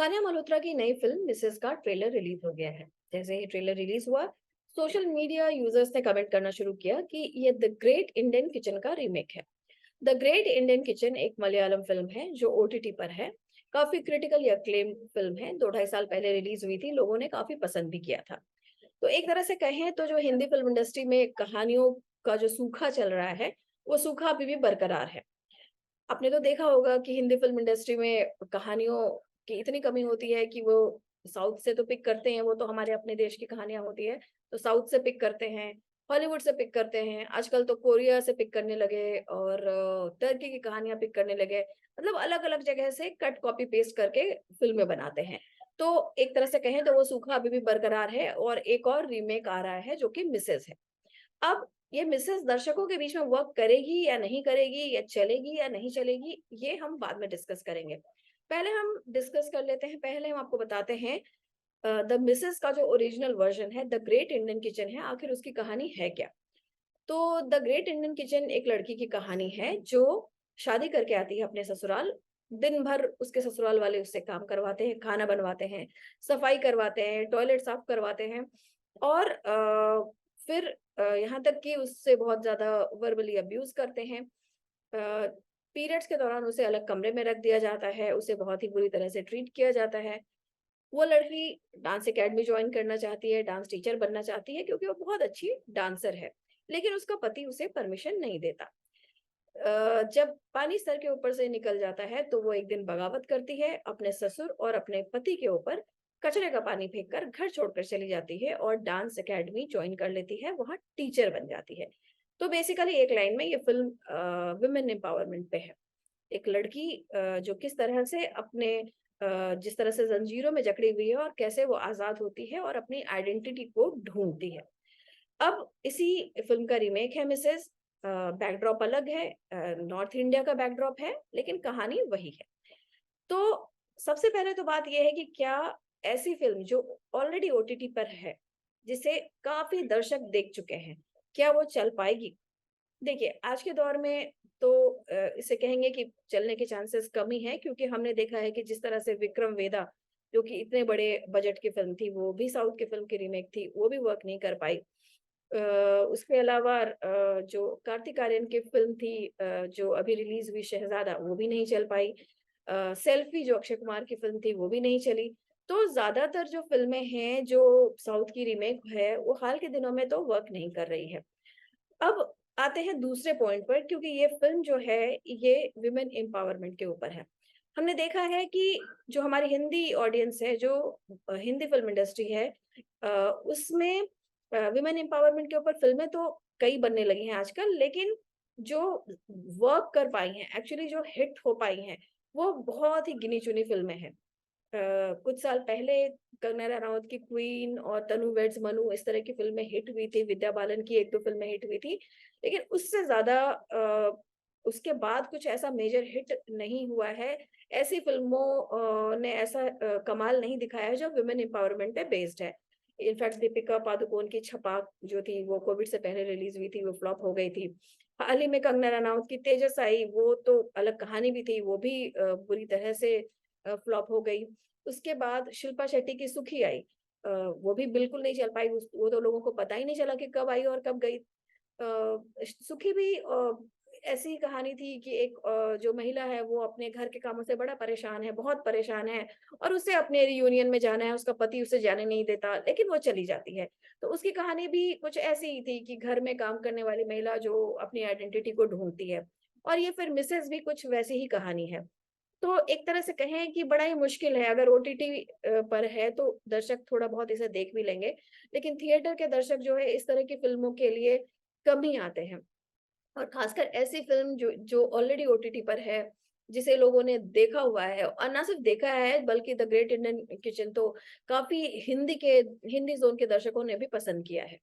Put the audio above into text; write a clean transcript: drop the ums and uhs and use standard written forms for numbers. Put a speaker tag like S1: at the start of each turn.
S1: सानिया मल्होत्रा की नई film Mrs का ट्रेलर रिलीज हो गया है। जैसे ही ट्रेलर रिलीज हुआ, सोशल मीडिया यूजर्स ने कमेंट करना शुरू किया कि ये द ग्रेट इंडियन किचन का रीमेक है। द ग्रेट इंडियन किचन एक मलयालम फिल्म है जो ओटीटी पर है। काफी क्रिटिकल या क्लेम फिल्म है। 2 ढाई साल पहले रिलीज हुई थी, लोगों ने काफी पसंद भी किया था। तो एक तरह से कहें तो जो हिंदी फिल्म इंडस्ट्री में कहानियों का जो सूखा चल रहा है, वो सूखा अभी भी बरकरार है। आपने तो देखा होगा कि हिंदी फ़िल्म इंडस्ट्री में कहानियों की इतनी कमी होती है कि वो साउथ से तो पिक करते हैं, वो तो हमारे अपने देश की कहानियाँ होती है, तो साउथ से पिक करते हैं, हॉलीवुड से पिक करते हैं, आजकल तो कोरिया से पिक करने लगे और टर्की की कहानियाँ पिक करने लगे। मतलब अलग-अलग जगह से कट कॉपी पेस्ट करके फ़िल्में बनाते हैं। तो एक तरह से कहें तो वो सूखा अभी भी बरकरार है और एक और रीमेक आ रहा है जो कि मिसेज़ है। अब ये मिसेज़ दर्शकों के बीच में वर्क करेगी या नहीं करेगी या चलेगी या नहीं चलेगी, ये हम बाद में डिस्कस करेंगे। पहले हम डिस्कस कर लेते हैं, पहले हम आपको बताते हैं द मिसेज़ का जो ओरिजिनल वर्ज़न है, द ग्रेट इंडियन किचन है, आखिर उसकी कहानी है क्या? तो द ग्रेट इंडियन किचन एक लड़की की कहानी है जो शादी करके आती है अपने ससुराल। दिन भर उसके ससुराल वाले उससे काम करवाते हैं, खाना बनवाते हैं, सफाई करवाते हैं, टॉयलेट साफ करवाते हैं और फिर यहाँ तक कि उससे बहुत ज़्यादा वर्बली अब्यूज़ करते हैं। पीरियड्स के दौरान उसे अलग कमरे में रख दिया जाता है, उसे बहुत ही बुरी तरह से ट्रीट किया जाता है। वो लड़की डांस अकेडमी जॉइन करना चाहती है, डांस टीचर बनना चाहती है क्योंकि वो बहुत अच्छी डांसर है, लेकिन उसका पति उसे परमिशन नहीं देता। जब पानी सर के ऊपर से निकल जाता है, तो वो एक दिन बगावत करती है, अपने ससुर और अपने पति के ऊपर कचरे का पानी फेंककर घर छोड़कर चली जाती है और डांस अकेडमी जॉइन कर लेती है, वहाँ टीचर बन जाती है। तो बेसिकली एक लाइन में ये फ़िल्म वुमेन एम्पावरमेंट पे है। एक लड़की जो किस तरह से अपने जिस तरह से ज़ंजीरों में जकड़ी हुई है और कैसे वो आज़ाद होती है और अपनी आइडेंटिटी को ढूँढती है। अब इसी फ़िल्म का रीमेक है मिसेज़। बैकड्रॉप अलग है, नॉर्थ इंडिया का बैकड्रॉप है, लेकिन कहानी वही है। तो सबसे पहले तो बात ये है कि क्या ऐसी फ़िल्म जो ऑलरेडी ओटीटी पर है, जिसे काफ़ी दर्शक देख चुके हैं, क्या वो चल पाएगी? देखिए, आज के दौर में तो इसे कहेंगे कि चलने के चांसेस कम ही हैं क्योंकि हमने देखा है कि जिस तरह से विक्रम वेदा, जो कि इतने बड़े बजट की फ़िल्म थी, वो भी साउथ की फ़िल्म की रीमेक थी, वो भी वर्क नहीं कर पाई। उसके अलावा जो कार्तिक आर्यन की फ़िल्म थी जो अभी रिलीज़ हुई शहज़ादा, वो भी नहीं चल पाई। सेल्फ़ी जो अक्षय कुमार की फ़िल्म थी, वो भी नहीं चली। तो ज़्यादातर जो फ़िल्में हैं, जो साउथ की रीमेक है, वो हाल के दिनों में तो वर्क नहीं कर रही है। अब आते हैं दूसरे पॉइंट पर क्योंकि ये फ़िल्म जो है, ये वुमेन एम्पावरमेंट के ऊपर है। हमने देखा है कि जो हमारी हिंदी ऑडियंस है, जो हिंदी फ़िल्म इंडस्ट्री है उसमें वुमेन एम्पावरमेंट के ऊपर फ़िल्में तो कई बनने लगी हैं आजकल, लेकिन जो वर्क कर पाई हैं, एक्चुअली जो हिट हो पाई हैं, वो बहुत ही गिनी-चुनी फ़िल्में हैं। कुछ साल पहले कंगना रनावत की क्वीन और तनु वेड्स मनु इस तरह की फ़िल्में हिट हुई थी, विद्या बालन की 1-2 फ़िल्में हिट हुई थी। लेकिन उससे ज़्यादा उसके बाद कुछ ऐसा मेजर हिट नहीं हुआ है। ऐसी फ़िल्मों ने ऐसा कमाल नहीं दिखाया है जो वुमेन एम्पावरमेंट पे बेस्ड है। इनफैक्ट दीपिका पादुकोण की छपाक जो थी वो कोविड से पहले रिलीज़ हुई थी, वो फ्लॉप हो गई थी। हाल ही में कंगना रनावत की तेजस आई, वो तो अलग कहानी भी थी, वो भी बुरी तरह से फ्लॉप हो गई। उसके बाद शिल्पा शेट्टी की सुखी आई। वो भी बिल्कुल नहीं चल पाई, उस वो तो लोगों को पता ही नहीं चला कि कब आई और कब गई। सुखी भी ऐसी ही कहानी थी कि एक जो महिला है वो अपने घर के कामों से बड़ा परेशान है, बहुत परेशान है और उसे अपने रियूनियन में जाना है, उसका पति उसे जाने नहीं देता, लेकिन वो चली जाती है। तो उसकी कहानी भी कुछ ऐसी ही थी कि घर में काम करने वाली महिला जो अपनी आइडेंटिटी को ढूँढती है और ये फिर मिसेज़ भी कुछ वैसी ही कहानी है। तो एक तरह से कहें कि बड़ा ही मुश्किल है, अगर ओटीटी पर है तो दर्शक थोड़ा बहुत इसे देख भी लेंगे, लेकिन थिएटर के दर्शक जो है इस तरह की फ़िल्मों के लिए कम ही आते हैं। और ख़ासकर ऐसी फ़िल्म जो जो ऑलरेडी ओटीटी पर है, जिसे लोगों ने देखा हुआ है और ना सिर्फ़ देखा है बल्कि द ग्रेट इंडियन किचन तो काफ़ी हिंदी ज़ोन के दर्शकों ने भी पसंद किया है।